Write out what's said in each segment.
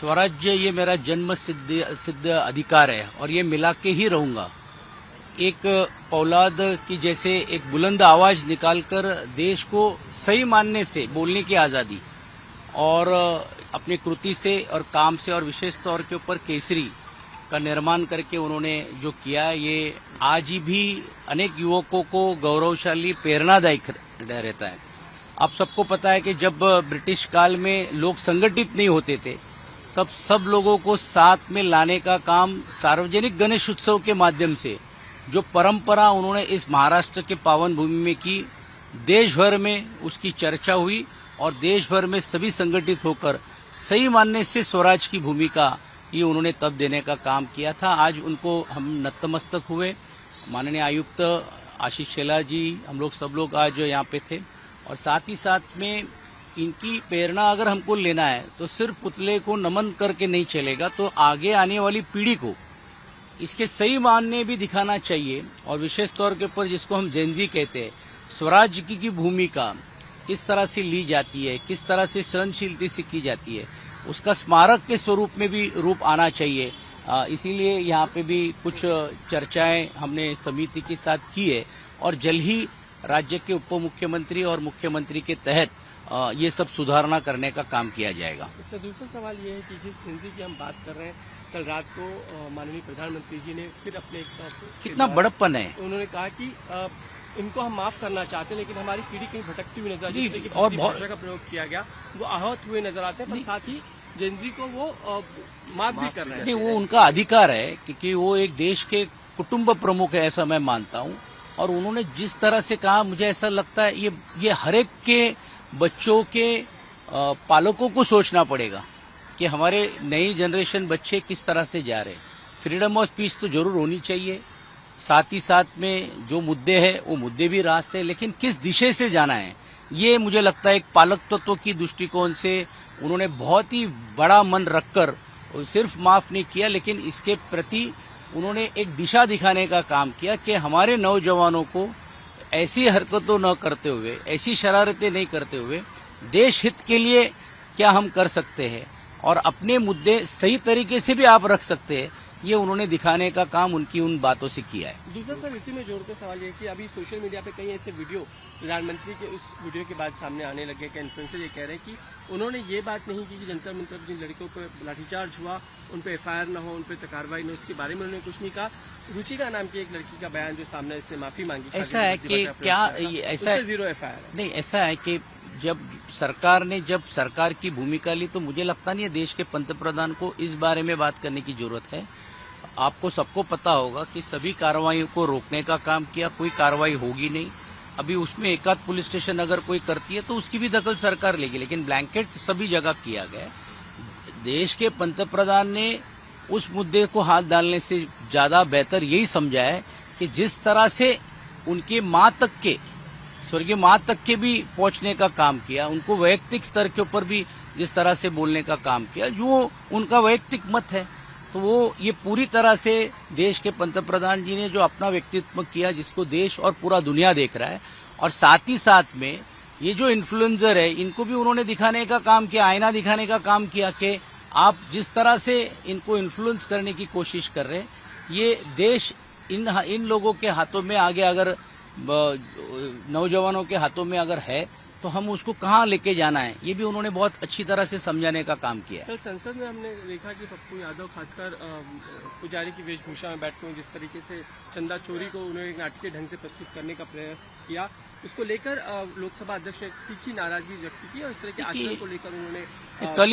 स्वराज्य ये मेरा जन्म सिद्ध अधिकार है और ये मिला के ही रहूंगा। एक पौलाद की जैसे एक बुलंद आवाज निकालकर देश को सही मानने से बोलने की आजादी और अपनी कृति से और काम से और विशेष तौर के ऊपर केसरी का निर्माण करके उन्होंने जो किया, ये आज भी अनेक युवकों को गौरवशाली प्रेरणादायक रहता है। आप सबको पता है कि जब ब्रिटिश काल में लोग संगठित नहीं होते थे, तब सब लोगों को साथ में लाने का काम सार्वजनिक गणेश उत्सव के माध्यम से जो परंपरा उन्होंने इस महाराष्ट्र के पावन भूमि में की, देश भर में उसकी चर्चा हुई और देश भर में सभी संगठित होकर सही मानने से स्वराज की भूमिका ये उन्होंने तब देने का काम किया था। आज उनको हम नतमस्तक हुए। माननीय आयुक्त आशीष शेला जी, हम लोग सब लोग आज यहाँ पे थे और साथ ही साथ में इनकी प्रेरणा अगर हमको लेना है तो सिर्फ पुतले को नमन करके नहीं चलेगा, तो आगे आने वाली पीढ़ी को इसके सही मायने भी दिखाना चाहिए। और विशेष तौर के ऊपर जिसको हम जेनजी कहते हैं, स्वराज की भूमिका किस तरह से ली जाती है, किस तरह से सहनशीलता से की जाती है, उसका स्मारक के स्वरूप में भी रूप आना चाहिए। इसीलिए यहाँ पे भी कुछ चर्चाएं हमने समिति के साथ की है और जल्द ही राज्य के उप मुख्यमंत्री और मुख्यमंत्री के तहत ये सब सुधारना करने का काम किया जाएगा। इसका दूसरा सवाल ये है कि जिस जेनजी की हम बात कर रहे हैं, कल रात को माननीय प्रधानमंत्री जी ने फिर अपने कितना बड़प्पन है। उन्होंने कहा कि इनको हम माफ करना चाहते हैं, लेकिन हमारी पीढ़ी कहीं भटकती हुई नजर आती है और बहुत भाषा का प्रयोग किया गया, वो आहत हुए नजर आते हैं, पर साथ ही जेनजी को वो माफ भी कर रहे हैं। नहीं, वो उनका अधिकार है क्योंकि वो एक देश के कुटुंब प्रमुख है, ऐसा मैं मानता हूँ। और उन्होंने जिस तरह से कहा, मुझे ऐसा लगता है ये हर एक के बच्चों के पालकों को सोचना पड़ेगा कि हमारे नई जनरेशन बच्चे किस तरह से जा रहे हैं। फ्रीडम ऑफ स्पीच तो जरूर होनी चाहिए, साथ ही साथ में जो मुद्दे हैं वो मुद्दे भी रास्ते हैं, लेकिन किस दिशा से जाना है ये मुझे लगता है एक पालक तत्व की दृष्टिकोण से उन्होंने बहुत ही बड़ा मन रखकर सिर्फ माफ नहीं किया, लेकिन इसके प्रति उन्होंने एक दिशा दिखाने का काम किया कि हमारे नौजवानों को ऐसी हरकतों न करते हुए, ऐसी शरारतें नहीं करते हुए देश हित के लिए क्या हम कर सकते हैं और अपने मुद्दे सही तरीके से भी आप रख सकते हैं, ये उन्होंने दिखाने का काम उनकी उन बातों से किया है। दूसरा सर, इसी में जोड़कर सवाल ये है कि अभी सोशल मीडिया पे कई ऐसे वीडियो प्रधानमंत्री के उस वीडियो के बाद सामने आने लगे कि इन्फ्लुएंसर ये कह रहे हैं कि उन्होंने ये बात नहीं की कि जंतर मंतर जिन लड़कियों पर लाठीचार्ज हुआ उन पर FIR न हो, उन पर कार्रवाई न हो, इसके बारे में उन्होंने कुछ नहीं कहा। रुचिका नाम की एक लड़की का बयान जो सामने, इसने माफी मांगी। ऐसा है कि क्या ऐसा 0 FIR नहीं, ऐसा है कि जब सरकार की भूमिका ली तो मुझे लगता नहीं है देश के पंतप्रधान को इस बारे में बात करने की जरूरत है। आपको सबको पता होगा कि सभी कार्रवाई को रोकने का काम किया, कोई कार्रवाई होगी नहीं। अभी उसमें एकाध पुलिस स्टेशन अगर कोई करती है तो उसकी भी दखल सरकार लेगी, लेकिन ब्लैंकेट सभी जगह किया गया। देश के पंतप्रधान ने उस मुद्दे को हाथ डालने से ज्यादा बेहतर यही समझा है कि जिस तरह से उनके मां तक के, स्वर्गीय मां तक के भी पहुंचने का काम किया, उनको वैयक्तिक स्तर के ऊपर भी जिस तरह से बोलने का काम किया, जो उनका वैयक्तिक मत है, तो वो ये पूरी तरह से देश के पंतप्रधान जी ने जो अपना व्यक्तित्व किया, जिसको देश और पूरा दुनिया देख रहा है, और साथ ही साथ में ये जो इन्फ्लुएंसर है इनको भी उन्होंने दिखाने का काम किया, आईना दिखाने का काम किया कि आप जिस तरह से इनको इन्फ्लुएंस करने की कोशिश कर रहे हैं, ये देश इन लोगों के हाथों में आगे अगर नौजवानों के हाथों में अगर है तो हम उसको कहाँ लेके जाना है, ये भी उन्होंने बहुत अच्छी तरह से समझाने का काम किया। कल संसद में हमने देखा कि पप्पू यादव खासकर पुजारी की वेशभूषा में बैठते हुए जिस तरीके से चंदा चोरी को उन्होंने एक नाटकीय ढंग से प्रस्तुत करने का प्रयास किया, उसको लेकर लोकसभा अध्यक्ष ने तीखी नाराजगी व्यक्त की और इस तरह के आचरण को लेकर उन्होंने कल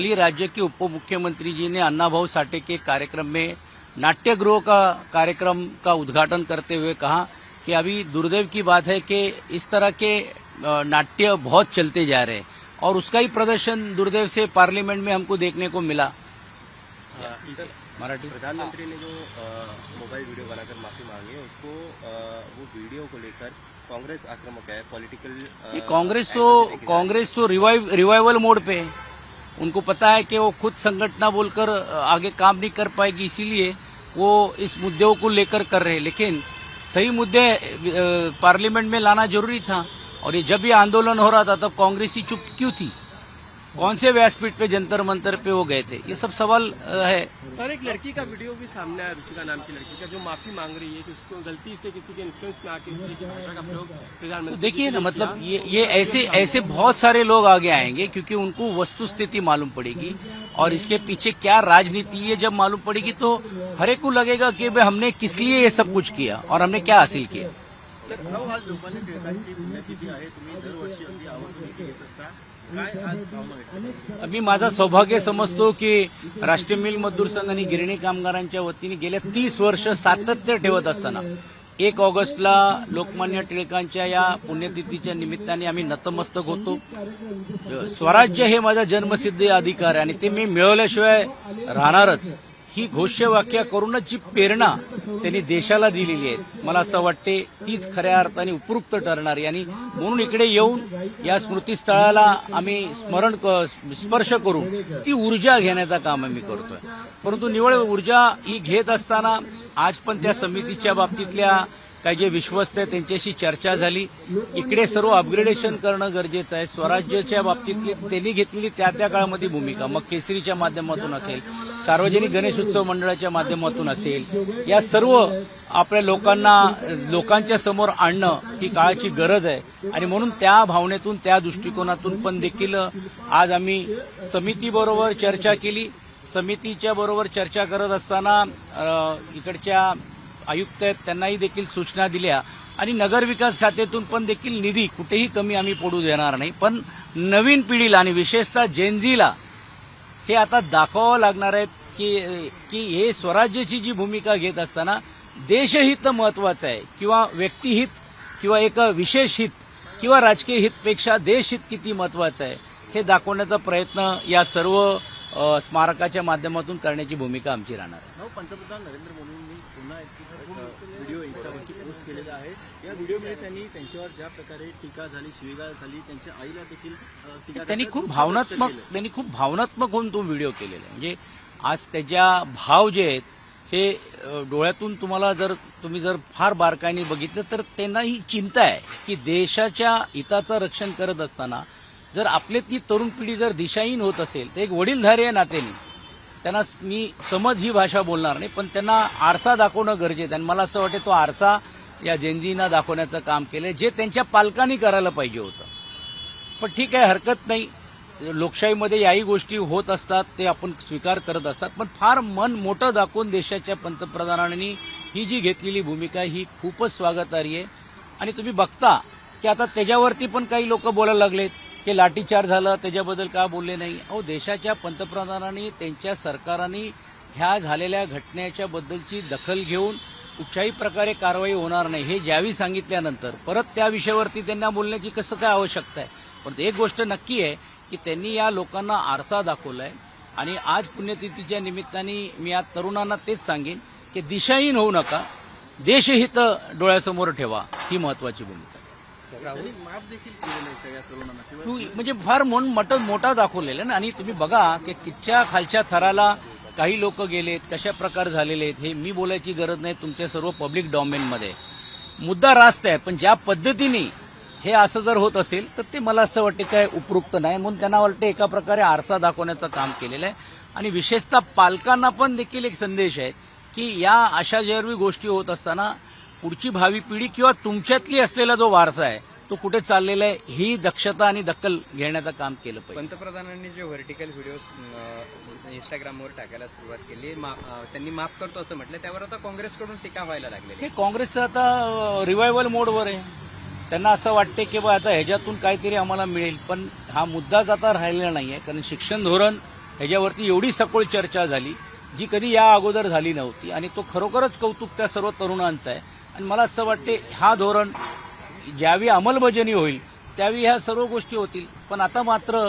ही राज्य के उप मुख्यमंत्री जी ने अन्नाभाऊ साठे के कार्यक्रम में नाट्यगृह का कार्यक्रम का उद्घाटन करते हुए कहा कि अभी दुर्दैव की बात है कि इस तरह के नाट्य बहुत चलते जा रहे हैं और उसका ही प्रदर्शन दुर्दैव से पार्लियामेंट में हमको देखने को मिला। मराठी प्रधानमंत्री ने जो मोबाइल वीडियो बनाकर माफी मांगी है, उसको वो वीडियो को लेकर कांग्रेस आक्रामक है, पॉलिटिकल कांग्रेस तो रिवाइवल मोड पे है। उनको पता है कि वो खुद संगठन बोलकर आगे काम नहीं कर पाएगी, इसीलिए वो इस मुद्दों को लेकर कर रहे हैं, लेकिन सही मुद्दे पार्लियामेंट में लाना जरूरी था। और ये जब ये आंदोलन हो रहा था तब कांग्रेस ही चुप क्यों थी? कौन से व्यासपीठ पे जंतर मंतर पे वो गए थे, ये सब सवाल है। सर एक लड़की का वीडियो भी सामने आया, रुचिका नाम की लड़की का, जो माफी मांग रही है कि उसको गलती से किसी के इन्फ्लुएंस में आके इस तरह की भाषा का प्रयोग प्रधानमंत्री तो देखिए जी ना, ने मतलब किया। ये ऐसे बहुत सारे लोग आगे आएंगे क्योंकि उनको वस्तुस्थिति मालूम पड़ेगी और इसके पीछे क्या राजनीति है जब मालूम पड़ेगी तो हर एक को लगेगा कि भाई हमने किस लिए ये सब कुछ किया और हमने क्या हासिल किया। सर भाऊ, आज लोकमान्य टिळकांची पुण्यतिथी आहे, तुम्ही दरवर्षी अगदी आवर्जून इथे येत असता, काय आज भावना व्यक्त करता? मी माझं सौभाग्य समजतो की राष्ट्रीय मिल मजदूर संघ आणि गिरणी कामगारांच्या वतीने गेल्या 30 वर्ष सातत्य ठेवत असताना 1 ऑगस्टला लोकमान्य टिळकांच्या या पुण्यतिथीच्या निमित्ताने आम्ही नतमस्तक होतो। स्वराज्य हे माझा जन्मसिद्ध अधिकार आहे आणि ते मी मिळवल्याशिवाय राहणारच, ही घोषवाक्य करूनच जी प्रेरणा त्यांनी देशाला दिलेली आहे, मला असं वाटते तीच खऱ्या अर्थाने उपयुक्त ठरणार आहे आणि म्हणून इकडे येऊन या स्मृतीस्थळाला आम्ही स्पर्श करून ती ऊर्जा घेण्याचं काम आम्ही करतोय। परंतु निवळ ऊर्जा ही घेत असताना आज पण त्या समितीच्या बाबतीतल्या काही जे विश्वस्त आहेत त्यांच्याशी चर्चा झाली। इकडे सर्व अपग्रेडेशन करणं गरजेचं आहे। स्वराज्याच्या बाबतीतली त्यांनी घेतलेली त्या काळामध्ये भूमिका, मग केसरीच्या माध्यमातून असेल, सार्वजनिक गणेशोत्सव मंडळाच्या माध्यमातून असेल, या सर्व आपल्या लोकांच्या समोर आणणं ही काळाची गरज आहे आणि म्हणून त्या भावनेतून त्या दृष्टिकोनातून पण देखील आज आम्ही समितीबरोबर चर्चा केली। समितीच्या बरोबर चर्चा करत असताना इकडच्या आयुक्त आहेत त्यांनाही देखील सूचना दिल्या आणि नगर विकास खात्यातून पण देखील निधी कुठेही कमी आम्ही पडू देणार नाही, पण नवीन पिढीला आणि विशेषतः जेनझीला हे आता दाखवावं लागणार आहे की हे स्वराज्याची जी भूमिका घेत असताना देशहित महत्वाचं आहे किंवा व्यक्तिहित किंवा एक विशेष हित किंवा राजकीय हितपेक्षा देशहित किती महत्वाचं आहे हे दाखवण्याचा प्रयत्न या सर्व स्मारकाच्या माध्यमातून करण्याची भूमिका आमची राहणार आहे। भाऊ, पंतप्रधान नरेंद्र मोदींनी पुन्हा एक व्हिडिओ इंस्टावरती पोस्ट केलेला आहे। या व्हिडिओमध्ये त्यांनी त्यांच्यावर ज्या प्रकारे टीका झाली, शिवीगाळ झाली, त्यांच्या आईला देखील टीका त्यांनी करतात, खूप खूप भावनात्मक केलं. त्यांनी खूप भावनात्मक होऊन तो व्हिडिओ केलेला आहे। म्हणजे आज त्याच्या भाव जे आहेत हे डोळ्यातून तुम्ही जर फार बारकाईने बघितलं तर त्यांना ही चिंता आहे की देशाच्या हिताचं रक्षण करत असताना जर आपल्यातली तरुण पिढी जर दिशाहीन होत असेल तर एक वडीलधारी आहे नात्याने त्यांना मी समज ही भाषा बोलणार नाही, पण त्यांना आरसा दाखवणं गरजेचं आहे आणि मला असं वाटतं तो आरसा या जेनझीना दाखवण्याचं काम केलंय जे त्यांच्या पालकांनी करायला पाहिजे होतं। पण ठीक आहे, हरकत नाही, लोकशाहीमध्ये याही गोष्टी होत असतात, ते आपण स्वीकार करत असतात, पण फार मन मोठं दाखवून देशाच्या पंतप्रधानांनी ही जी घेतलेली भूमिका ही खूपच स्वागतार्ह आहे। आणि तुम्ही बघता की आता त्याच्यावरती पण काही लोक बोलायला लागलेत की लाठीचार्ज झालं त्याच्याबद्दल का बोलले नाही। अहो, देशाच्या पंतप्रधानांनी त्यांच्या सरकारांनी ह्या झालेल्या घटनेच्या बद्दलची दखल घेऊन कुठच्याही प्रकारे कारवाई होणार नाही हे ज्यावेळी सांगितल्यानंतर परत त्या विषयावरती त्यांना बोलण्याची कसं काय आवश्यकता आहे। पण एक गोष्ट नक्की आहे की त्यांनी या लोकांना आरसा दाखवलाय आणि आज पुण्यतिथीच्या निमित्ताने मी या तरुणांना तेच सांगेन की दिशाहीन होऊ नका, देशहित डोळ्यासमोर ठेवा, ही महत्वाची भूमिका आहे। माफ देखील केलेलं आहे सगळ्या तरुणांना किंवा म्हणजे फार मन मोठा दाखवलेला ना। आणि तुम्ही बघा की कितच्या खालच्या थराला काही लोक गेलेत, कशा प्रकार झालेले आहेत हे मी बोलायची गरज नाही, तुमच्या सर्व पब्लिक डॉमेनमध्ये मुद्दा रास्त आहे। पण ज्या पद्धतीने हे असं जर होत असेल तर ते मला असं वाटतं काय उपयुक्त नाही, म्हणून त्यांना वाटतं एका प्रकारे आरसा दाखवण्याचं काम केलेलं आहे। आणि विशेषतः पालकांना पण देखील एक संदेश आहे की या अशा ज्या गोष्टी होत असताना पुढची भावी पिढी किंवा तुमच्यातली असलेला जो वारसा आहे तो कुठे चाललेला आहे ही दक्षता आणि दखल घेण्याचं काम केलं पाहिजे। पंतप्रधानांनी जे व्हर्टिकल व्हिडिओ इंस्टाग्रामवर टाकायला सुरुवात केली, त्यांनी माफ करतो असं म्हटलं, त्यावर आता काँग्रेसकडून टीका व्हायला लागलेली हे काँग्रेसचं आता रिवायवल मोडवर आहे। त्यांना असं वाटते की बा आता ह्याच्यातून काहीतरी आम्हाला मिळेल, पण हा मुद्दाच आता राहिलेला नाहीये, कारण शिक्षण धोरण ह्याच्यावरती एवढी सखोल चर्चा झाली जी कधी या अगोदर झाली नव्हती आणि तो खरोखरच कौतुक त्या सर्व तरुणांचं आहे। आणि मला असं वाटते हा धोरण ज्यावेळी अंमलबजावणी होईल त्यावेळी ह्या सर्व गोष्टी होतील। पण आता मात्र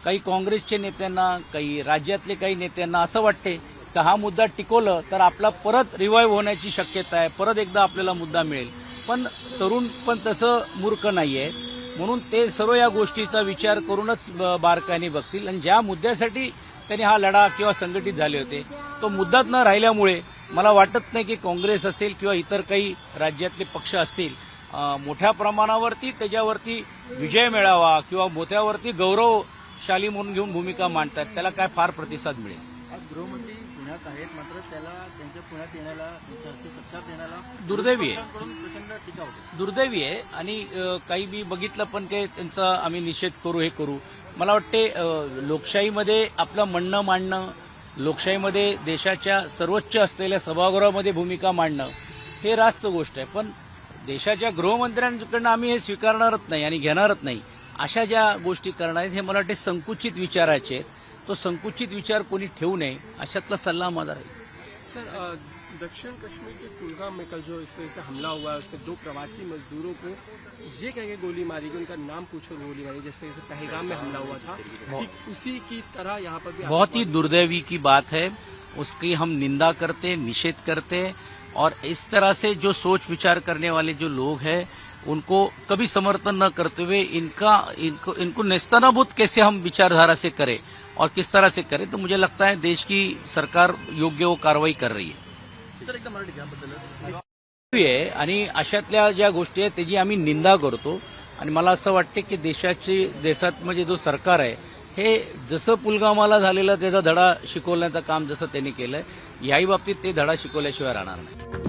काही काँग्रेसच्या नेत्यांना, काही राज्यातले काही नेत्यांना असं वाटते की हा मुद्दा टिकवलं तर आपला परत रिवाईव्ह होण्याची शक्यता आहे, परत एकदा आपल्याला मुद्दा मिळेल। पण तरुण पण तसं मूर्ख नाहीये, म्हणून ते सर्व या गोष्टीचा विचार करूनच बारकाईने बघतील। आणि ज्या मुद्द्यासाठी त्यांनी हा लढा किंवा संघटित झाले होते तो मुद्दाच न राहिल्यामुळे मला वाटत नाही की काँग्रेस असेल किंवा इतर काही राज्यातले पक्ष असतील मोठ्या प्रमाणावरती त्याच्यावरती विजय मिळावा किंवा मोठ्यावरती गौरव शाली म्हणून घेऊन भूमिका मांडतात, त्याला काय फार प्रतिसाद मिळेल? आज गृहमंत्री पुण्यात आहेत, मात्र त्याला त्यांच्या पुण्यात येण्याला, त्यांच्या हस्ते सत्कार देण्याला दुर्दैवी आहे. पक्षांकडून प्रचंड टीका होते. दुर्दैवी आहे. आणि काही मी बघितलं पण की त्यांचा आम्ही निषेध करू, हे करू. मला वाटते लोकशाहीमध्ये आपलं म्हणणं मांडणं, लोकशाहीमध्ये देशाच्या सर्वोच्च असलेल्या सभागृहामध्ये भूमिका मांडणं हे रास्त गोष्ट आहे. पण देशाच्या गृहमंत्र्यांकडनं आम्ही हे स्वीकारणारच नाही आणि घेणारच नाही. अशा ज्या गोष्टी करणार आहेत हे मला वाटते संकुचित विचाराचे आहेत. तो संकुचित विचार कोणी ठेवू नये अशातला सल्ला माझा राहील. सर, दक्षिण कश्मीर के कुलगाम में कल जो इस वजह से हमला हुआ है उसमें 2 प्रवासी मजदूरों को ये कह के गोली मारी गई, उनका नाम पूछकर गोली मारी, जैसे पहलगाम में हमला हुआ था, ठीक उसी की तरह यहाँ पर भी बहुत ही दुर्दैवी की बात है. उसकी हम निंदा करते, निषेध करते और इस तरह से जो सोच विचार करने वाले जो लोग हैं उनको कभी समर्थन न करते हुए इनको नेस्तनाबूद कैसे हम विचारधारा से करें और किस तरह से करें, तो मुझे लगता है देश की सरकार योग्य वो कार्रवाई कर रही है. सर, एकदा मराठी त्याबद्दल आहे आणि अशातल्या ज्या गोष्टी आहेत त्याची आम्ही निंदा करतो. आणि मला असं वाटते की देशात म्हणजे जो सरकार आहे हे जसं पुलगामाला झालेला त्याचा धडा शिकवण्याचं काम जसं त्यांनी केलंय, याही बाबतीत ते धडा शिकवल्याशिवाय राहणार नाही.